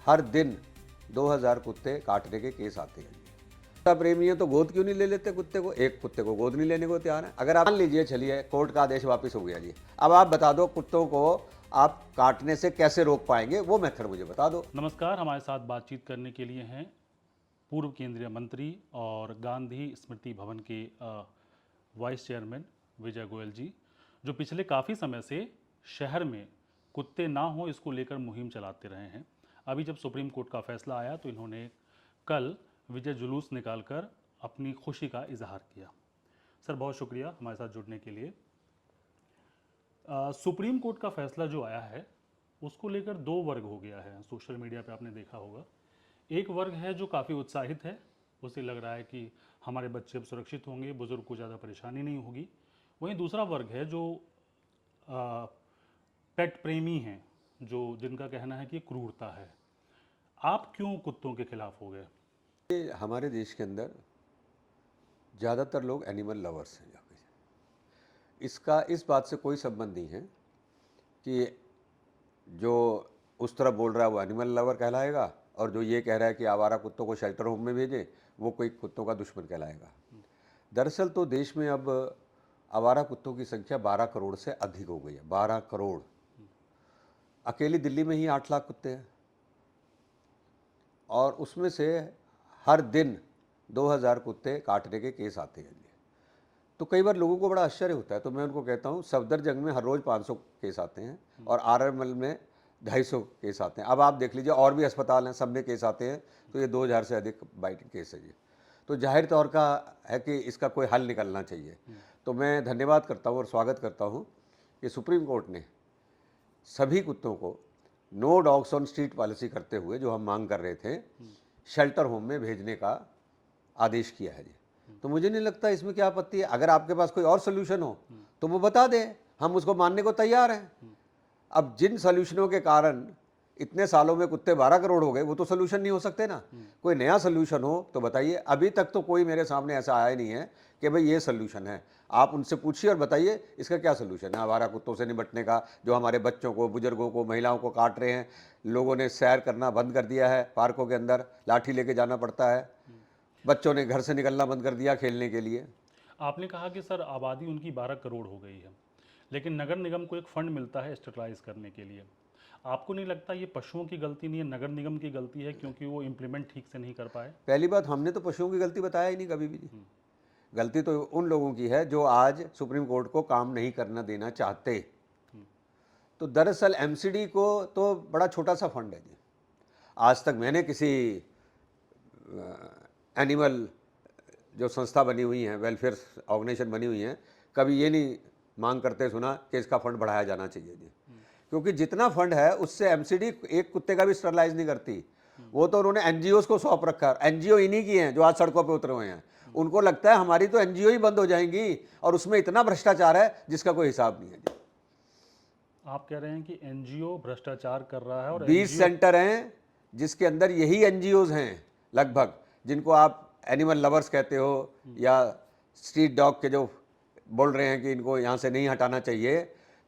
हर दिन 2000 कुत्ते काटने के केस आते हैं। कुत्ता प्रेमी है तो गोद क्यों नहीं ले लेते कुत्ते को? एक कुत्ते को गोद नहीं लेने को तैयार है। अगर आप मान लीजिए, चलिए कोर्ट का आदेश वापस हो गया जी, अब आप बता दो कुत्तों को आप काटने से कैसे रोक पाएंगे, वो मेथड मुझे बता दो। नमस्कार, हमारे साथ बातचीत करने के लिए हैं पूर्व केंद्रीय मंत्री और गांधी स्मृति भवन के वाइस चेयरमैन विजय गोयल जी, जो पिछले काफ़ी समय से शहर में कुत्ते ना हो इसको लेकर मुहिम चलाते रहे हैं। अभी जब सुप्रीम कोर्ट का फैसला आया तो इन्होंने कल विजय जुलूस निकालकर अपनी खुशी का इजहार किया। सर, बहुत शुक्रिया हमारे साथ जुड़ने के लिए। सुप्रीम कोर्ट का फैसला जो आया है उसको लेकर दो वर्ग हो गया है। सोशल मीडिया पे आपने देखा होगा, एक वर्ग है जो काफ़ी उत्साहित है, उसे लग रहा है कि हमारे बच्चे अब सुरक्षित होंगे, बुजुर्ग को ज़्यादा परेशानी नहीं होगी। वहीं दूसरा वर्ग है जो पेट प्रेमी हैं, जो जिनका कहना है कि क्रूरता है। आप क्यों कुत्तों के खिलाफ हो गए? हमारे देश के अंदर ज़्यादातर लोग एनिमल लवर्स हैं। इसका इस बात से कोई संबंध नहीं है कि जो उस तरफ बोल रहा है वो एनिमल लवर कहलाएगा और जो ये कह रहा है कि आवारा कुत्तों को शेल्टर होम में भेजें वो कोई कुत्तों का दुश्मन कहलाएगा। दरअसल तो देश में अब आवारा कुत्तों की संख्या 12 करोड़ से अधिक हो गई है। 12 करोड़। अकेली दिल्ली में ही 8 लाख कुत्ते हैं और उसमें से हर दिन 2000 कुत्ते काटने के केस आते हैं। तो कई बार लोगों को बड़ा आश्चर्य होता है, तो मैं उनको कहता हूँ सफदरजंग में हर रोज़ 500 केस आते हैं और आरएमएल में 250 केस आते हैं। अब आप देख लीजिए और भी अस्पताल हैं, सब में केस आते हैं, तो ये 2000 से अधिक बाइटिंग केस है ये। तो जाहिर तौर का है कि इसका कोई हल निकलना चाहिए। तो मैं धन्यवाद करता हूँ और स्वागत करता हूँ कि सुप्रीम कोर्ट ने सभी कुत्तों को no dogs on street policy करते हुए, जो हम मांग कर रहे थे, शेल्टर होम में भेजने का आदेश किया है जी। तो मुझे नहीं लगता इसमें क्या आपत्ति है। अगर आपके पास कोई और सोल्यूशन हो तो वो बता दें, हम उसको मानने को तैयार हैं। अब जिन सोल्यूशनों के कारण इतने सालों में कुत्ते 12 करोड़ हो गए, वो तो सोल्यूशन नहीं हो सकते ना। कोई नया सोल्यूशन हो तो बताइए। अभी तक तो कोई मेरे सामने ऐसा आया नहीं है कि भाई ये सोल्यूशन है। आप उनसे पूछिए और बताइए इसका क्या सोल्यूशन है आवारा कुत्तों से निपटने का, जो हमारे बच्चों को, बुजुर्गों को, महिलाओं को काट रहे हैं। लोगों ने सैर करना बंद कर दिया है, पार्कों के अंदर लाठी लेके जाना पड़ता है। बच्चों ने घर से निकलना बंद कर दिया खेलने के लिए। आपने कहा कि सर आबादी उनकी 12 करोड़ हो गई है, लेकिन नगर निगम को एक फंड मिलता है स्टेरलाइज करने के लिए। आपको नहीं लगता ये पशुओं की गलती नहीं है, नगर निगम की गलती है, क्योंकि वो इम्प्लीमेंट ठीक से नहीं कर पाए? पहली बात, हमने तो पशुओं की गलती बताया ही नहीं कभी भी। गलती तो उन लोगों की है जो आज सुप्रीम कोर्ट को काम नहीं करना देना चाहते। तो दरअसल एमसीडी को तो बड़ा छोटा सा फंड है जी। आज तक मैंने किसी एनिमल जो संस्था बनी हुई हैं, वेलफेयर ऑर्गेनाइजेशन बनी हुई हैं, कभी ये नहीं मांग करते सुना कि इसका फंड बढ़ाया जाना चाहिए जी। क्योंकि जितना फंड है उससे एमसीडी एक कुत्ते का भी स्टरलाइज नहीं करती। वो तो उन्होंने एनजीओ को सौंप रखा है। एनजीओ इन्हीं की हैं जो आज सड़कों पे उतरे हुए हैं। उनको लगता है हमारी तो एनजीओ ही बंद हो जाएंगी और उसमें इतना भ्रष्टाचार है जिसका कोई हिसाब नहीं है जी। आप कह रहे हैं कि एनजीओ भ्रष्टाचार कर रहा है और 20 एनजीओ। सेंटर हैं जिसके अंदर यही एनजीओज हैं लगभग, जिनको आप एनिमल लवर्स कहते हो या स्ट्रीट डॉग के जो बोल रहे हैं कि इनको यहाँ से नहीं हटाना चाहिए,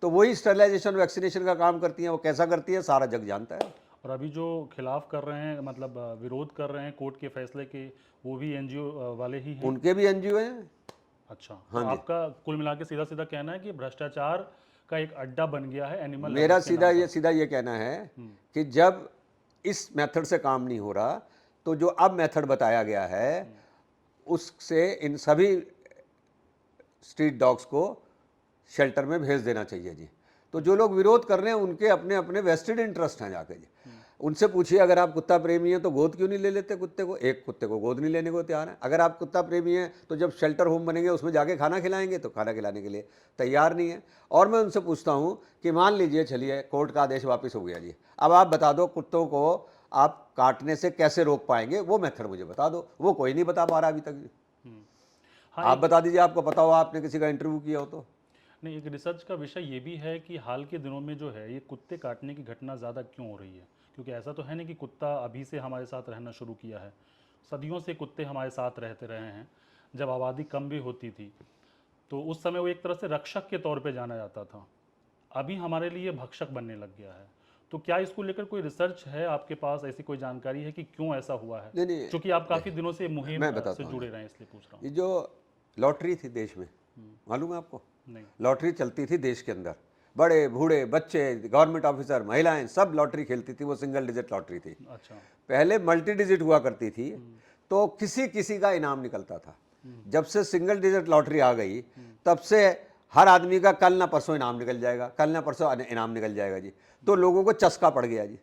तो वही स्टरलाइजेशन वैक्सीनेशन का काम करती हैं। वो कैसा करती है सारा जग जानता है। और अभी जो खिलाफ कर रहे हैं, मतलब विरोध कर रहे हैं कोर्ट के फैसले के, वो भी एनजीओ वाले ही हैं? उनके भी एनजीओ हैं। अच्छा, तो हाँ जी। आपका कुल मिला के सीधा सीधा कहना है कि भ्रष्टाचार का एक अड्डा बन गया है एनिमल मेरा लवर्स के नाम पर? सीधा ये कहना है कि जब इस मेथड से काम नहीं हो रहा तो जो अब मेथड बताया गया है उससे इन सभी स्ट्रीट डॉग्स को शेल्टर में भेज देना चाहिए जी। तो जो लोग विरोध कर रहे हैं उनके अपने अपने वेस्टेड इंटरेस्ट हैं जाके जी। उनसे पूछिए, अगर आप कुत्ता प्रेमी हैं तो गोद क्यों नहीं ले लेते कुत्ते को? एक कुत्ते को गोद नहीं लेने को तैयार है। अगर आप कुत्ता प्रेमी हैं तो जब शेल्टर होम बनेंगे उसमें जाके खाना खिलाएंगे, तो खाना खिलाने के लिए तैयार नहीं है। और मैं उनसे पूछता हूँ कि मान लीजिए, चलिए कोर्ट का आदेश वापस हो गया जी, अब आप बता दो कुत्तों को आप काटने से कैसे रोक पाएंगे, वो मेथड मुझे बता दो। वो कोई नहीं बता पा रहा अभी तक जी। हाँ, आप बता दीजिए, आपको पता हो, आपने किसी का इंटरव्यू किया हो तो। नहीं, एक रिसर्च का विषय ये भी है कि हाल के दिनों में जो है ये कुत्ते काटने की घटना ज़्यादा क्यों हो रही है, क्योंकि ऐसा तो है नहीं कि कुत्ता अभी से हमारे साथ रहना शुरू किया है। सदियों से कुत्ते हमारे साथ रहते रहे हैं। जब आबादी कम भी होती थी तो उस समय वो एक तरह से रक्षक के तौर पे जाना जाता था। अभी हमारे लिए भक्षक बनने लग गया है। तो क्या इसको लेकर कोई रिसर्च है आपके पास, ऐसी कोई जानकारी है कि क्यों ऐसा हुआ है? नहीं नहीं, क्योंकि आप काफ़ी दिनों से मुहिम मैं से बताता हूँ, जुड़े रहे हैं, इसलिए पूछ रहा ये हूँ। जो लॉटरी थी देश में, मालूम है आपको? नहीं। लॉटरी चलती थी देश के अंदर, बड़े बूढ़े बच्चे, गवर्नमेंट ऑफिसर, महिलाएं, सब लॉटरी खेलती थी। वो सिंगल डिजिट लॉटरी थी। अच्छा। पहले मल्टी डिजिट हुआ करती थी, तो किसी किसी का इनाम निकलता था। जब से सिंगल डिजिट लॉटरी आ गई, तब से हर आदमी का कल ना परसों इनाम निकल जाएगा, कल ना परसों इनाम निकल जाएगा जी। तो लोगों को चस्का पड़ गया जी।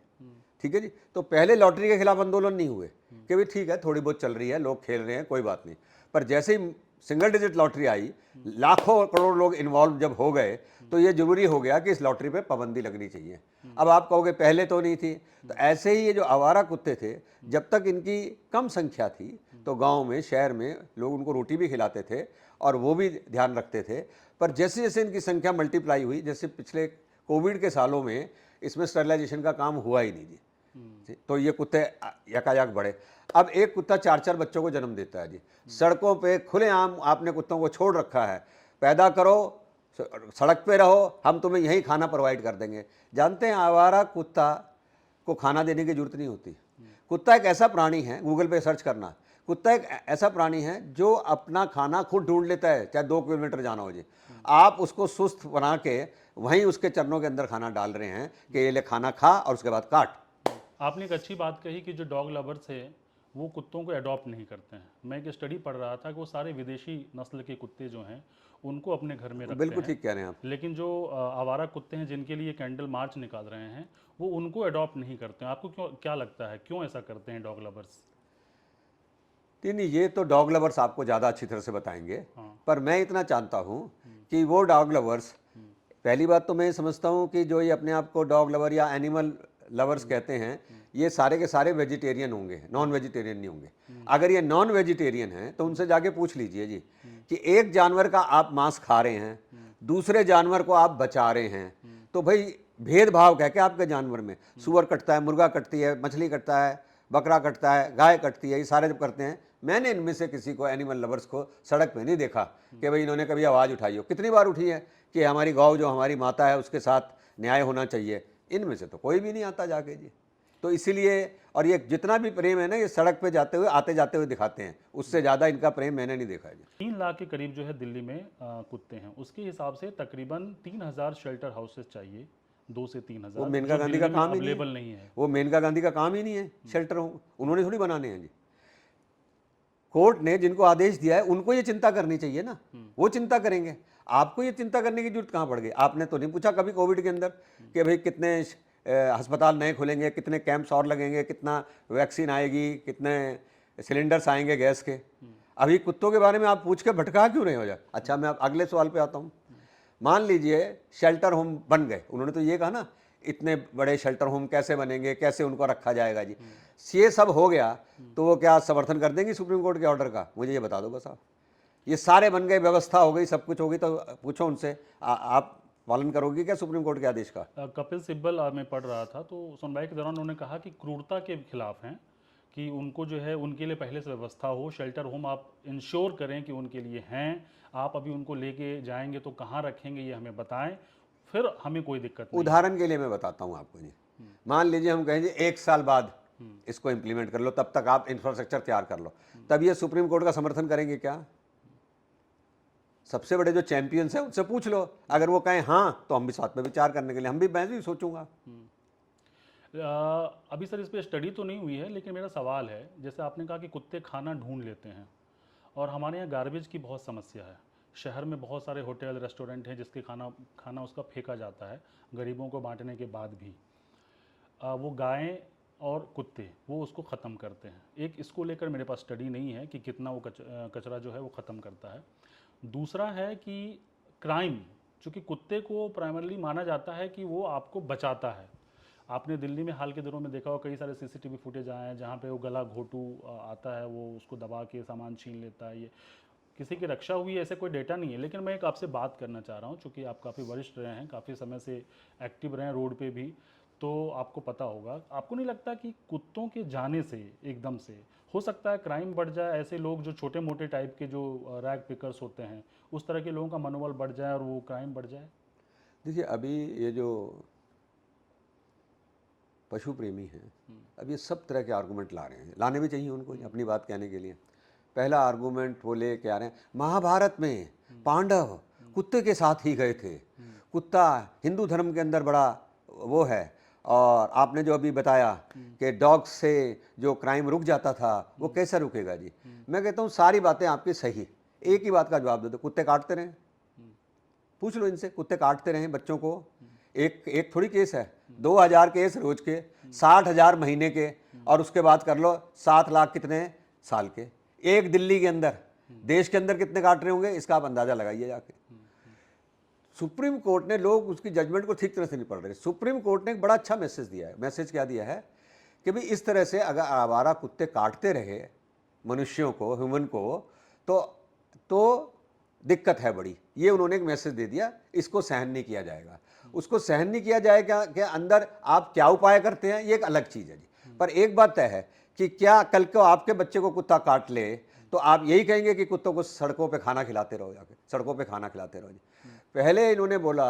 ठीक है जी। तो पहले लॉटरी के खिलाफ आंदोलन नहीं हुए कि भाई ठीक है, थोड़ी बहुत चल रही है, लोग खेल रहे हैं, कोई बात नहीं। पर जैसे ही सिंगल डिजिट लॉटरी आई, लाखों करोड़ लोग इन्वॉल्व जब हो गए, तो ये जरूरी हो गया कि इस लॉटरी पे पाबंदी लगनी चाहिए। अब आप कहोगे पहले तो नहीं थी, तो ऐसे ही ये जो आवारा कुत्ते थे, जब तक इनकी कम संख्या थी, तो गांव में, शहर में लोग उनको रोटी भी खिलाते थे और वो भी ध्यान रखते थे। पर जैसे जैसे इनकी संख्या मल्टीप्लाई हुई, जैसे पिछले कोविड के सालों में इसमें स्टरलाइजेशन का काम हुआ ही नहीं जी, तो ये कुत्ते यकायक बढ़े। अब एक कुत्ता 4-4 बच्चों को जन्म देता है जी। सड़कों पे खुलेआम आपने कुत्तों को छोड़ रखा है, पैदा करो, सड़क पे रहो, हम तुम्हें यही खाना प्रोवाइड कर देंगे। जानते हैं, आवारा कुत्ता को खाना देने की जरूरत नहीं होती। कुत्ता एक ऐसा प्राणी है, गूगल पे सर्च करना, कुत्ता एक ऐसा प्राणी है जो अपना खाना खुद ढूंढ लेता है, चाहे 2 किलोमीटर जाना हो जी। आप उसको सुस्त बना के वहीं उसके चरणों के अंदर खाना डाल रहे हैं कि ये ले खाना खा और उसके बाद काट। आपने एक अच्छी बात कही कि जो डॉग लवर्स है वो कुत्तों को अडॉप्ट नहीं करते हैं। मैं एक स्टडी पढ़ रहा था कि वो सारे विदेशी नस्ल के कुत्ते जो हैं उनको अपने घर में रखते बिल्कुल हैं, ठीक कह रहे हैं आप। लेकिन जो आवारा कुत्ते हैं जिनके लिए कैंडल मार्च निकाल रहे हैं वो उनको अडॉप्ट नहीं करते हैं। आपको क्यों, क्या लगता है क्यों ऐसा करते हैं डॉग लवर्स? नहीं नहीं, ये तो डॉग लवर्स आपको ज़्यादा अच्छी तरह से बताएंगे। हाँ। पर मैं इतना जानता हूँ कि वो डॉग लवर्स, पहली बात तो मैं समझता हूँ कि जो ये अपने आप को डॉग लवर या एनिमल लवर्स कहते हैं, ये सारे के सारे वेजिटेरियन होंगे, नॉन वेजिटेरियन नहीं होंगे। अगर ये नॉन वेजिटेरियन हैं तो उनसे जाके पूछ लीजिए जी कि एक जानवर का आप मांस खा रहे हैं, दूसरे जानवर को आप बचा रहे हैं, तो भाई भेदभाव क्या क्या आपके जानवर में? सुअर कटता है, मुर्गा कटती है, मछली कटता है, बकरा कटता है, गाय कटती है, ये सारे जब करते हैं, मैंने इनमें से किसी को, एनिमल लवर्स को, सड़क पे नहीं देखा कि भाई इन्होंने कभी आवाज़ उठाई हो। कितनी बार उठी है कि हमारी गौ जो हमारी माता है उसके साथ न्याय होना चाहिए, इनमें से तो कोई भी नहीं आता जाके जी। तो इसीलिए, और ये जितना भी प्रेम है ना, ये सड़क पे जाते हुए, आते जाते हुए दिखाते हैं, उससे ज़्यादा इनका प्रेम मैंने नहीं देखा है जी। 3 लाख के करीब जो है दिल्ली में कुत्ते हैं, उसके हिसाब से तकरीबन 3,000 शेल्टर हाउसेस चाहिए, 2 से 3,000, वो मेनका जो गांधी का दिल्ली में काम ही नहीं अवेलेबल है। नहीं है। वो मेनका गांधी का काम ही नहीं है शेल्टर होम, उन्होंने थोड़ी बनाने हैं जी। कोर्ट ने जिनको आदेश दिया है उनको ये चिंता करनी चाहिए ना, वो चिंता करेंगे। आपको ये चिंता करने की जरूरत कहाँ पड़ गई? आपने तो नहीं पूछा कभी कोविड के अंदर कि भाई कितने अस्पताल नए खुलेंगे, कितने कैंप्स और लगेंगे, कितना वैक्सीन आएगी, कितने सिलेंडर्स आएंगे गैस के। अभी कुत्तों के बारे में आप पूछ के भटका क्यों नहीं हो जाए? अच्छा, मैं अब अगले सवाल पे आता हूँ। मान लीजिए शेल्टर होम बन गए, उन्होंने तो ये कहा ना, इतने बड़े शेल्टर होम कैसे बनेंगे, कैसे उनको रखा जाएगा जी। ये सब हो गया तो वो क्या समर्थन कर देंगी सुप्रीम कोर्ट के ऑर्डर का? मुझे ये बता दो बस आप। ये सारे बन गए, व्यवस्था हो गई, सब कुछ हो गई, तो पूछो उनसे, आप पालन करोगे क्या सुप्रीम कोर्ट के आदेश का? कपिल सिब्बल मैं पढ़ रहा था तो सुनवाई के दौरान उन्होंने कहा कि क्रूरता के खिलाफ हैं, कि उनको जो है उनके लिए पहले से व्यवस्था हो, शेल्टर होम आप इंश्योर करें कि उनके लिए हैं। आप अभी उनको लेके जाएंगे तो कहाँ रखेंगे ये हमें बताएं, फिर हमें कोई दिक्कत नहीं है। उदाहरण के लिए मैं बताता हूँ आपको जी। मान लीजिए हम कहें जी 1 साल बाद इसको इम्प्लीमेंट कर लो, तब तक आप इंफ्रास्ट्रक्चर तैयार कर लो, तब ये सुप्रीम कोर्ट का समर्थन करेंगे क्या? सबसे बड़े जो चैंपियंस हैं उनसे पूछ लो, अगर वो कहें हाँ, तो हम भी साथ में विचार करने के लिए, मैं भी सोचूंगा। अभी सर इस पर स्टडी तो नहीं हुई है, लेकिन मेरा सवाल है, जैसे आपने कहा कि कुत्ते खाना ढूंढ लेते हैं और हमारे यहाँ गार्बेज की बहुत समस्या है। शहर में बहुत सारे होटल रेस्टोरेंट हैं जिसके खाना उसका फेंका जाता है गरीबों को बांटने के बाद भी। वो गायें और कुत्ते वो उसको ख़त्म करते हैं। एक इसको लेकर मेरे पास स्टडी नहीं है कि कितना वो कचरा जो है वो ख़त्म करता है। दूसरा है कि क्राइम, चूँकि कुत्ते को प्राइमरली माना जाता है कि वो आपको बचाता है। आपने दिल्ली में हाल के दिनों में देखा हो, कई सारे सीसीटीवी फुटेज आए हैं जहाँ पे वो गला घोटू आता है, वो उसको दबा के सामान छीन लेता है। ये किसी की रक्षा हुई है ऐसे कोई डेटा नहीं है, लेकिन मैं एक आपसे बात करना चाह रहा हूँ, चूँकि आप काफ़ी वरिष्ठ रहे हैं, काफ़ी समय से एक्टिव रहे हैं रोड पे भी, तो आपको पता होगा। आपको नहीं लगता कि कुत्तों के जाने से एकदम से हो सकता है क्राइम बढ़ जाए? ऐसे लोग जो छोटे मोटे टाइप के जो रैग पिकर्स होते हैं, उस तरह के लोगों का मनोबल बढ़ जाए और वो क्राइम बढ़ जाए? देखिए, अभी ये जो पशु प्रेमी हैं, अब ये सब तरह के आर्गूमेंट ला रहे हैं, लाने भी चाहिए उनको अपनी बात कहने के लिए। पहला आर्गूमेंट वो ले के आ रहे हैं, महाभारत में पांडव कुत्ते के साथ ही गए थे, कुत्ता हिंदू धर्म के अंदर बड़ा वो है, और आपने जो अभी बताया कि डॉग से जो क्राइम रुक जाता था वो कैसे रुकेगा जी। मैं कहता हूँ सारी बातें आपकी सही, एक ही बात का जवाब दे दो, कुत्ते काटते रहें, पूछ लो इनसे, कुत्ते काटते रहें बच्चों को, एक थोड़ी केस है, 2000 केस रोज के, 60,000 महीने के, और उसके बाद कर लो 7 लाख कितने साल के, एक दिल्ली के अंदर, देश के अंदर कितने काट रहे होंगे इसका आप अंदाजा लगाइए जाके। सुप्रीम कोर्ट ने, लोग उसकी जजमेंट को ठीक तरह से नहीं पढ़ रहे, सुप्रीम कोर्ट ने एक बड़ा अच्छा मैसेज दिया है। मैसेज क्या दिया है कि भाई इस तरह से अगर आवारा कुत्ते काटते रहे मनुष्यों को, ह्यूमन को, तो दिक्कत है बड़ी, ये उन्होंने एक मैसेज दे दिया, इसको सहन नहीं किया जाएगा। उसको सहन नहीं किया जाएगा कि अंदर आप क्या उपाय करते हैं, ये एक अलग चीज़ है जी। पर एक बात तय है कि क्या कल को आपके बच्चे को कुत्ता काट ले तो आप यही कहेंगे कि कुत्तों को सड़कों पे खाना खिलाते रहो, जाके सड़कों पे खाना खिलाते रहो जी। पहले इन्होंने बोला,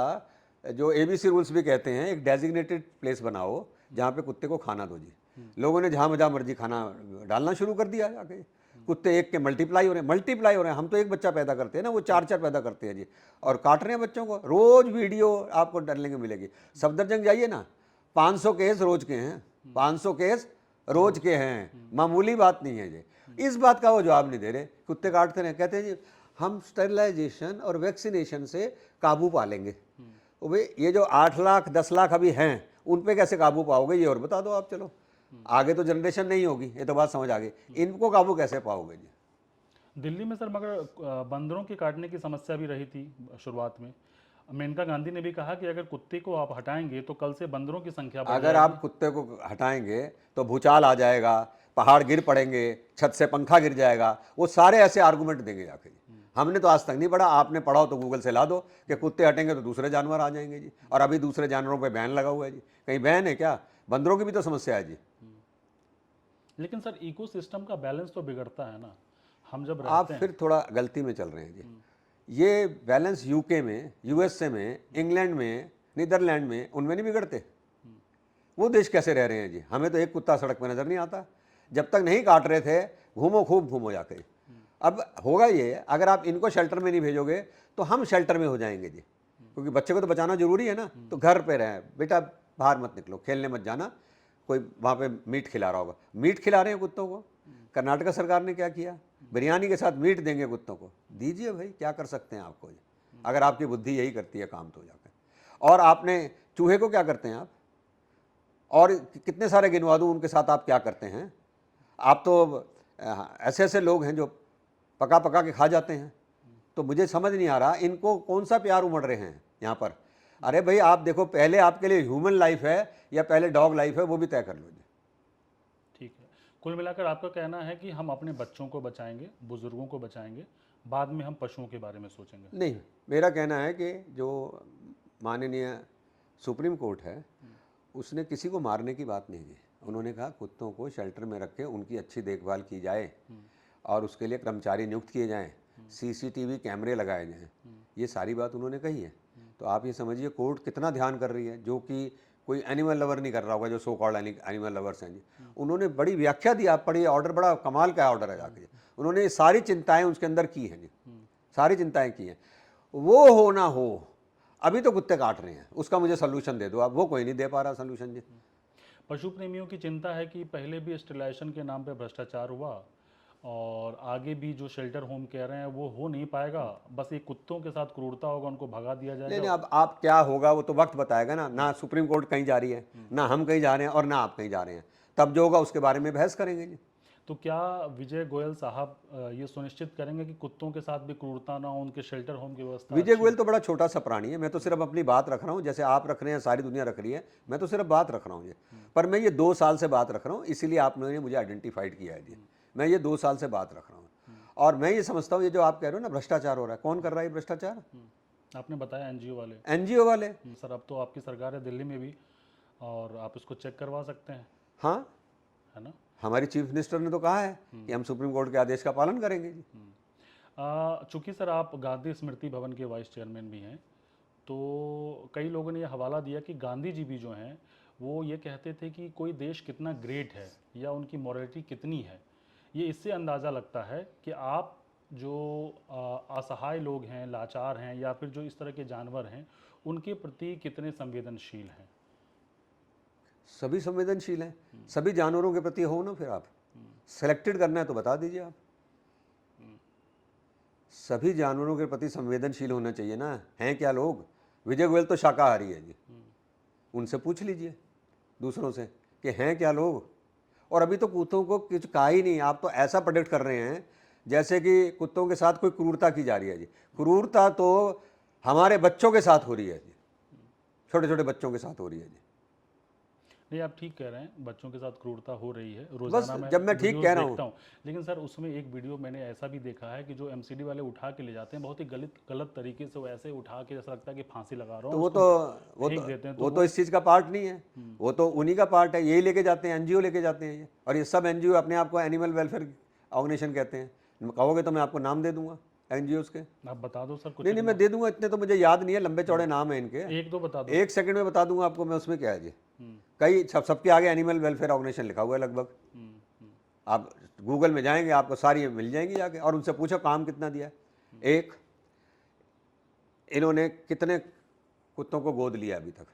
जो ABC रूल्स भी कहते हैं, एक डेजिग्नेटेड प्लेस बनाओ जहाँ पे कुत्ते को खाना दो जी। लोगों ने जहाँ मजा मर्जी खाना डालना शुरू कर दिया जाके, कुत्ते एक के मल्टीप्लाई हो रहे हैं। हम तो एक बच्चा पैदा करते हैं ना, वो 4 पैदा करते हैं जी, और काट रहे हैं बच्चों को। रोज वीडियो आपको डालने को मिलेगी। सफदरजंग जाइए ना, 500 केस रोज के हैं, 500 केस रोज के हैं, मामूली बात नहीं है जी। इस बात का वो जवाब नहीं दे रहे, कुत्ते काटते रहे, कहते हैं जी हम स्टेरिलाइजेशन और वैक्सीनेशन से काबू पा लेंगे। तो भाई ये जो 8 लाख 10 लाख अभी हैं, उन पे कैसे काबू पाओगे ये और बता दो आप। चलो आगे तो जनरेशन नहीं होगी, ये तो बात समझ आ गई, इनको काबू कैसे पाओगे जी। दिल्ली में सर मगर बंदरों के काटने की समस्या भी रही थी शुरुआत में। मेनका गांधी ने भी कहा कि अगर कुत्ते को आप हटाएंगे तो कल से बंदरों की संख्या बढ़ अगर आप कुत्ते को हटाएंगे तो भूचाल आ जाएगा, पहाड़ गिर पड़ेंगे, छत से पंखा गिर जाएगा, वो सारे ऐसे आर्गूमेंट देंगे जाके। हमने तो आज तक नहीं पढ़ा, आपने पढ़ा हो तो गूगल से ला दो कि कुत्ते हटेंगे तो दूसरे जानवर आ जाएंगे जी। और अभी दूसरे जानवरों पे बैन लगा हुआ है जी, कहीं बैन है क्या? बंदरों की भी तो समस्या है जी। लेकिन सर इकोसिस्टम का बैलेंस तो बिगड़ता है ना, हम जब आप रहते हैं। फिर थोड़ा गलती में चल रहे हैं जी। ये बैलेंस यूके में, USA में, इंग्लैंड में, नीदरलैंड में, उनमें नहीं बिगड़ते? वो देश कैसे रह रहे हैं जी? हमें तो एक कुत्ता सड़क पे नजर नहीं आता। जब तक नहीं काट रहे थे, घूमो खूब घूमो जाके। अब होगा ये, अगर आप इनको शेल्टर में नहीं भेजोगे तो हम शेल्टर में हो जाएंगे जी, क्योंकि बच्चे को तो बचाना जरूरी है ना। तो घर पे रहें बेटा, बाहर मत निकलो, खेलने मत जाना, कोई वहाँ पे मीट खिला रहा होगा। मीट खिला रहे हैं कुत्तों को। कर्नाटक सरकार ने क्या किया, बिरयानी के साथ मीट देंगे कुत्तों को। दीजिए भाई, क्या कर सकते हैं आपको जी, अगर आपकी बुद्धि यही करती है काम तो जाकर। और आपने चूहे को क्या करते हैं आप, और कितने सारे गिनवा दूँ उनके साथ आप क्या करते हैं। आप तो ऐसे ऐसे लोग हैं जो पका पका के खा जाते हैं। तो मुझे समझ नहीं आ रहा इनको कौन सा प्यार उमड़ रहे हैं यहाँ पर। अरे भाई आप देखो, पहले आपके लिए ह्यूमन लाइफ है या पहले डॉग लाइफ है, वो भी तय कर लो जी। ठीक है, कुल मिलाकर आपका कहना है कि हम अपने बच्चों को बचाएंगे, बुजुर्गों को बचाएंगे, बाद में हम पशुओं के बारे में सोचेंगे। नहीं, मेरा कहना है कि जो माननीय सुप्रीम कोर्ट है, उसने किसी को मारने की बात नहीं की। उन्होंने कहा कुत्तों को शेल्टर में रख के उनकी अच्छी देखभाल की जाए और उसके लिए कर्मचारी नियुक्त किए जाएं, CCTV कैमरे लगाए जाएं। ये सारी बात उन्होंने कही है। तो आप ये समझिए कोर्ट कितना ध्यान कर रही है, जो कि कोई एनिमल लवर नहीं कर रहा होगा, जो सो कॉल्ड एनिमल लवर्स हैं जी। उन्होंने बड़ी व्याख्या दी, आप पढ़िए, ऑर्डर बड़ा कमाल का ऑर्डर है जाके। उन्होंने ये सारी चिंताएं उसके अंदर की हैं जी, सारी चिंताएं की हैं। वो हो ना हो, अभी तो कुत्ते काट रहे हैं, उसका मुझे सोल्यूशन दे दो आप। वो कोई नहीं दे पा रहा सोल्यूशन जी। पशु प्रेमियों की चिंता है कि पहले भी स्टेरिलाइजेशन के नाम पे भ्रष्टाचार हुआ और आगे भी जो शेल्टर होम कह रहे हैं वो हो नहीं पाएगा। बस ये कुत्तों के साथ क्रूरता होगा, उनको भगा दिया नहीं जाएगा। नहीं, अब आप क्या होगा वो तो वक्त बताएगा ना। ना सुप्रीम कोर्ट कहीं जा रही है, ना हम कहीं जा रहे हैं, और ना आप कहीं जा रहे हैं। तब जो होगा उसके बारे में बहस करेंगे जी। तो क्या विजय गोयल साहब ये सुनिश्चित करेंगे कि कुत्तों के साथ भी क्रूरता ना हो, उनके शेल्टर होम की व्यवस्था विजय गोयल तो बड़ा छोटा सा प्राणी है। मैं तो सिर्फ अपनी बात रख रहा हूँ, जैसे आप रख रहे हैं, सारी दुनिया रख रही है। मैं तो सिर्फ बात रख रहा हूँ ये। पर मैं ये 2 साल से बात रख रहा हूँ, इसीलिए आपने मुझे आइडेंटिफाइड किया है जी। मैं ये 2 साल से बात रख रहा हूँ, और मैं ये समझता हूँ ये जो आप कह रहे हो ना भ्रष्टाचार हो रहा है, कौन कर रहा है ये भ्रष्टाचार? आपने बताया NGO वाले। NGO वाले। सर अब तो आपकी सरकार है दिल्ली में भी, और आप इसको चेक करवा सकते हैं, हाँ, है ना। हमारी चीफ मिनिस्टर ने तो कहा है कि हम सुप्रीम कोर्ट के आदेश का पालन करेंगे जी। चूंकि सर आप गांधी स्मृति भवन के वाइस चेयरमैन भी हैं, तो कई लोगों ने यह हवाला दिया कि गांधी जी भी जो हैं वो ये कहते थे कि कोई देश कितना ग्रेट है या उनकी मॉरलिटी कितनी है, ये इससे अंदाज़ा लगता है कि आप जो असहाय लोग हैं, लाचार हैं, या फिर जो इस तरह के जानवर हैं, उनके प्रति कितने संवेदनशील हैं। सभी संवेदनशील हैं, सभी जानवरों के प्रति हो ना। फिर आप सेलेक्टेड करना है तो बता दीजिए आप। सभी जानवरों के प्रति संवेदनशील होना चाहिए ना। हैं क्या लोग? विजय गोयल तो शाकाहारी है जी, उनसे पूछ लीजिए दूसरों से कि हैं क्या लोग। और अभी तो कुत्तों को कुछ कहा ही नहीं, आप तो ऐसा प्रोडिक्ट कर रहे हैं जैसे कि कुत्तों के साथ कोई क्रूरता की जा रही है जी। क्रूरता तो हमारे बच्चों के साथ हो रही है जी, छोटे छोटे बच्चों के साथ हो रही है जी। नहीं, आप ठीक कह रहे हैं, बच्चों के साथ क्रूरता हो रही है, बस रोजाना जब मैं ठीक वीडियोस कह रहा देखता हूँ, हूँ। लेकिन सर उसमें एक वीडियो मैंने ऐसा भी देखा है कि जो एमसीडी वाले उठा के ले जाते हैं, बहुत ही गलत गलत तरीके से वो ऐसे उठा के जैसा लगता है कि फांसी लगा रहा तो हूँ, वो उसको तो वो फेंक तो देते हैं, वो तो इस चीज़ का पार्ट नहीं है, वो तो उन्हीं का पार्ट है। यही लेके जाते हैं, एनजीओ लेके जाते हैं ये। और ये सब एनजीओ अपने आप को एनिमल वेलफेयर ऑर्गेनाइजेशन कहते हैं। कहोगे तो मैं आपको नाम दे दूंगा एनजीओस के। आप बता दो सर कुछ नहीं नहीं, मैं दे दूंगा, इतने तो मुझे याद नहीं है, लंबे चौड़े नाम है इनके। एक दो बता दो। एक सेकंड में बता दूंगा आपको मैं, उसमें क्या है जी। कई सबके आगे एनिमल वेलफेयर ऑर्गेनाइजेशन लिखा हुआ है लगभग। आप गूगल में जाएंगे आपको सारी मिल जाएंगी जाके, और उनसे पूछो काम कितना दिया है। एक, इन्होंने कितने कुत्तों को गोद लिया अभी तक।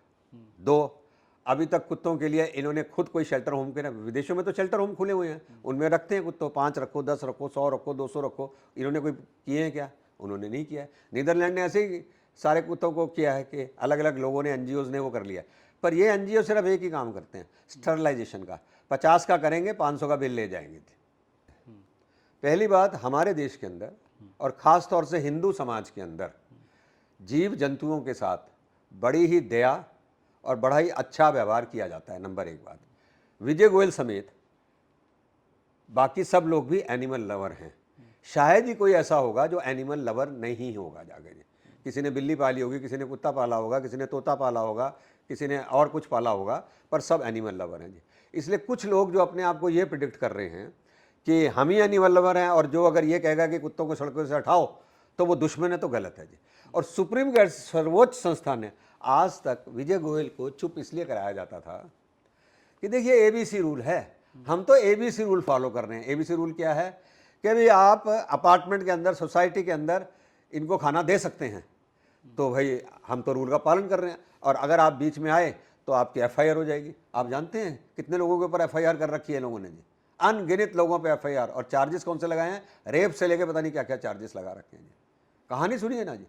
दो, अभी तक कुत्तों के लिए इन्होंने खुद कोई शेल्टर होम के, विदेशों में तो शेल्टर होम खुले हुए हैं, उनमें रखते हैं कुत्तों, 5 रखो, 10 रखो, 100 रखो, 200 रखो। इन्होंने कोई किए हैं क्या? उन्होंने नहीं किया है। नीदरलैंड ने ऐसे ही सारे कुत्तों को किया है कि अलग अलग लोगों ने, एनजीओज ने वो कर लिया। पर ये एनजीओ सिर्फ एक ही काम करते हैं, स्टरलाइजेशन का। 50 का करेंगे, 500 का बिल ले जाएंगे। पहली बात, हमारे देश के अंदर और ख़ास तौर से हिंदू समाज के अंदर जीव जंतुओं के साथ बड़ी ही दया और बड़ा ही अच्छा व्यवहार किया जाता है। नंबर एक बात, विजय गोयल समेत बाकी सब लोग भी एनिमल लवर हैं। शायद ही कोई ऐसा होगा जो एनिमल लवर नहीं होगा जाके जी। किसी ने बिल्ली पाली होगी, किसी ने कुत्ता पाला होगा, किसी ने तोता पाला होगा, किसी ने और कुछ पाला होगा, पर सब एनिमल लवर हैं जी। इसलिए कुछ लोग जो अपने आप को ये प्रिडिक्ट कर रहे हैं कि हम ही एनिमल लवर हैं, और जो अगर ये कहेगा कि कुत्तों को सड़कों से हटाओ तो वो दुश्मन है, तो गलत है जी। और सुप्रीम कोर्ट, सर्वोच्च संस्थान ने आज तक विजय गोयल को चुप इसलिए कराया जाता था कि देखिए एबीसी रूल है, हम तो एबीसी रूल फॉलो कर रहे हैं। एबीसी रूल क्या है कि भाई आप अपार्टमेंट के अंदर, सोसाइटी के अंदर इनको खाना दे सकते हैं, तो भाई हम तो रूल का पालन कर रहे हैं। और अगर आप बीच में आए तो आपकी एफआईआर हो जाएगी। आप जानते हैं कितने लोगों के ऊपर एफआईआर कर रखी है लोगों ने जी? अनगिनत लोगों पे एफआईआर। और चार्जेस कौन से लगाए हैं? रेप से लेके पता नहीं क्या क्या चार्जेस लगा रखे हैं जी। कहानी सुनिए ना जी।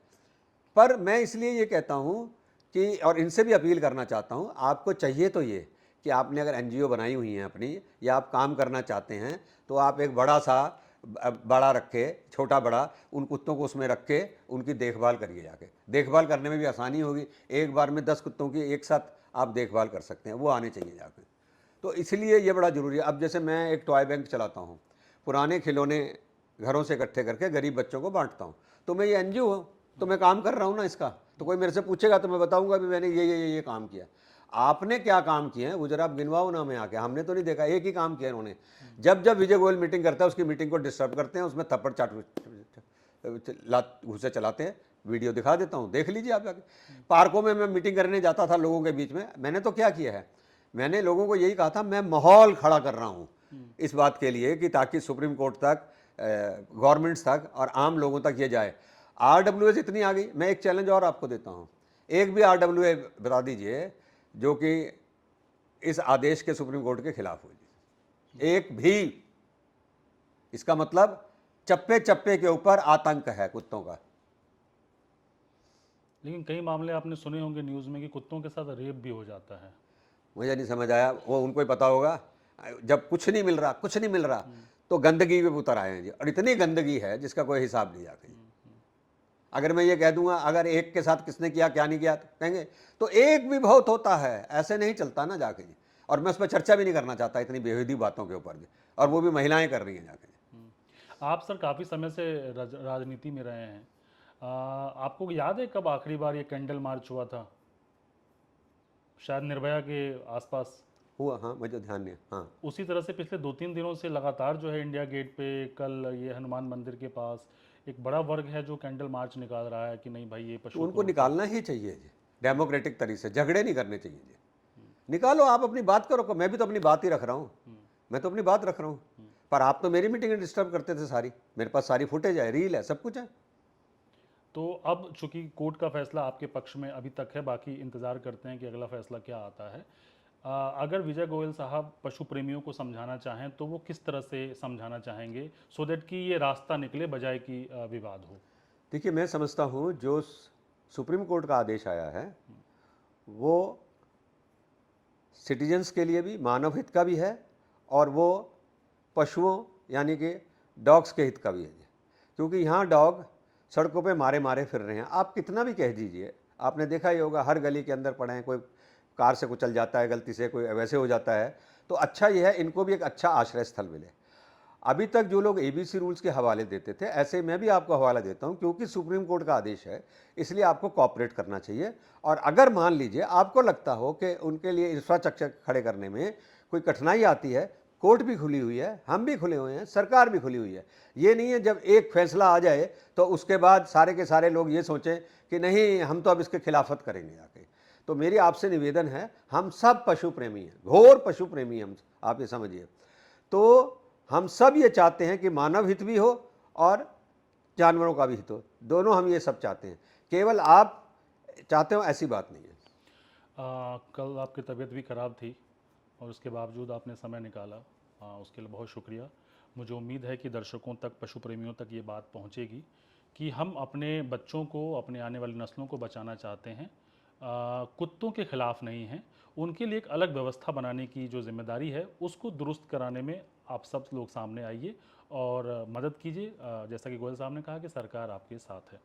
पर मैं इसलिए ये कहता हूँ कि, और इनसे भी अपील करना चाहता हूँ, आपको चाहिए तो ये कि आपने अगर एनजीओ बनाई हुई हैं अपनी, या आप काम करना चाहते हैं, तो आप एक बड़ा रखे, छोटा बड़ा, उन कुत्तों को उसमें रख के उनकी देखभाल करिए जाके। देखभाल करने में भी आसानी होगी, एक बार में 10 कुत्तों की एक साथ आप देखभाल कर सकते हैं, वो आने चाहिए जाके। तो इसलिए ये बड़ा ज़रूरी है। अब जैसे मैं एक टॉय बैंक चलाता हूँ, पुराने खिलौने घरों से इकट्ठे करके गरीब बच्चों को बांटता हूँ, तो मैं ये एनजीओ हूँ, तो मैं काम कर रहा हूँ ना इसका। तो कोई मेरे से पूछेगा तो मैं बताऊँगा भी मैंने ये काम किया। आपने क्या काम किए हैं वो जरा आप गिनवाओ ना हमें आके। हमने तो नहीं देखा, एक ही काम किया उन्होंने। जब जब विजय गोयल मीटिंग करता है, उसकी मीटिंग को डिस्टर्ब करते हैं, उसमें थप्पड़ घुसे चलाते हैं। वीडियो दिखा देता हूँ, देख लीजिए आप जाके। पार्कों में मैं मीटिंग करने जाता था लोगों के बीच में, मैंने तो क्या किया है, मैंने लोगों को यही कहा था, मैं माहौल खड़ा कर रहा हूँ इस बात के लिए कि ताकि सुप्रीम कोर्ट तक, गवर्नमेंट्स तक और आम लोगों तक ये जाए। आरडब्ल्यूएस इतनी आ गई। मैं एक चैलेंज और आपको देता हूँ, एक भी आरडब्ल्यूए बता दीजिए जो कि इस आदेश के सुप्रीम कोर्ट के खिलाफ हो जी, एक भी। इसका मतलब चप्पे चप्पे के ऊपर आतंक है कुत्तों का। लेकिन कई मामले आपने सुने होंगे न्यूज़ में कि कुत्तों के साथ रेप भी हो जाता है। मुझे नहीं समझ आया, वो उनको ही पता होगा। जब कुछ नहीं मिल रहा तो गंदगी पे उतर आए हैं जी। और इतनी गंदगी है जिसका कोई हिसाब नहीं जाके। अगर मैं ये कह दूंगा अगर एक के साथ किसने किया क्या नहीं किया, तो कहेंगे तो एक भी बहुत होता है, ऐसे नहीं चलता ना जाके जी। और मैं उस पर चर्चा भी नहीं करना चाहता इतनी बेहूदी बातों के ऊपर जी, और वो भी महिलाएं कर रही हैं जाके। आप सर काफ़ी समय से राजनीति में रहे हैं, आपको याद है कब आखिरी बार ये कैंडल मार्च हुआ था? शायद निर्भया के आसपास हुआ, हाँ मुझे ध्यान नहीं है। हाँ, उसी तरह से पिछले 2-3 दिनों से लगातार जो है इंडिया गेट पे, कल ये हनुमान मंदिर के पास एक बड़ा वर्ग है जो कैंडल मार्च निकाल रहा है कि नहीं भाई ये तो पशुओं उनको निकालना ही चाहिए जी, डेमोक्रेटिक तरीके से। झगड़े नहीं करने चाहिए जी। निकालो, आप अपनी बात करो, मैं भी तो अपनी बात ही रख रहा हूँ, मैं तो अपनी बात रख रहा हूँ। पर आप तो मेरी मीटिंग डिस्टर्ब करते थे सारी, मेरे पास सारी फुटेज है, रील है, सब कुछ है। तो अब चूंकि कोर्ट का फैसला आपके पक्ष में अभी तक है, बाकी इंतजार करते हैं कि अगला फैसला क्या आता है। अगर विजय गोयल साहब पशु प्रेमियों को समझाना चाहें तो वो किस तरह से समझाना चाहेंगे, सो दैट कि ये रास्ता निकले बजाय कि विवाद हो। देखिए, मैं समझता हूँ जो सुप्रीम कोर्ट का आदेश आया है वो सिटीजन्स के लिए भी मानव हित का भी है, और वो पशुओं यानी कि डॉग्स के हित का भी है। क्योंकि यहाँ डॉग सड़कों पे मारे मारे फिर रहे हैं। आप कितना भी कह दीजिए, आपने देखा ही होगा, हर गली के अंदर पड़े हैं, कोई कार से कुचल जाता है गलती से, कोई वैसे हो जाता है। तो अच्छा ये है, इनको भी एक अच्छा आश्रय स्थल मिले। अभी तक जो लोग एबीसी रूल्स के हवाले देते थे, ऐसे मैं भी आपको हवाला देता हूं, क्योंकि सुप्रीम कोर्ट का आदेश है, इसलिए आपको कॉपरेट करना चाहिए। और अगर मान लीजिए आपको लगता हो कि उनके लिए इंफ्रास्ट्रक्चर खड़े करने में कोई कठिनाई आती है, कोर्ट भी खुली हुई है, हम भी खुले हुए हैं, सरकार भी खुली हुई है। ये नहीं है जब एक फैसला आ जाए तो उसके बाद सारे के सारे लोग ये सोचें कि नहीं, हम तो अब इसके खिलाफत करेंगे आके। तो मेरी आपसे निवेदन है, हम सब पशु प्रेमी हैं, घोर पशु प्रेमी हम, आप ये समझिए। तो हम सब ये चाहते हैं कि मानव हित भी हो और जानवरों का भी हित हो, दोनों हम ये सब चाहते हैं। केवल आप चाहते हो ऐसी बात नहीं है। कल आपकी तबीयत भी ख़राब थी और उसके बावजूद आपने समय निकाला, उसके लिए बहुत शुक्रिया। मुझे उम्मीद है कि दर्शकों तक, पशु प्रेमियों तक ये बात पहुंचेगी कि हम अपने बच्चों को, अपने आने वाली नस्लों को बचाना चाहते हैं, कुत्तों के खिलाफ नहीं हैं। उनके लिए एक अलग व्यवस्था बनाने की जो जिम्मेदारी है उसको दुरुस्त कराने में आप सब लोग सामने आइए और मदद कीजिए। जैसा कि गोयल साहब ने कहा कि सरकार आपके साथ है।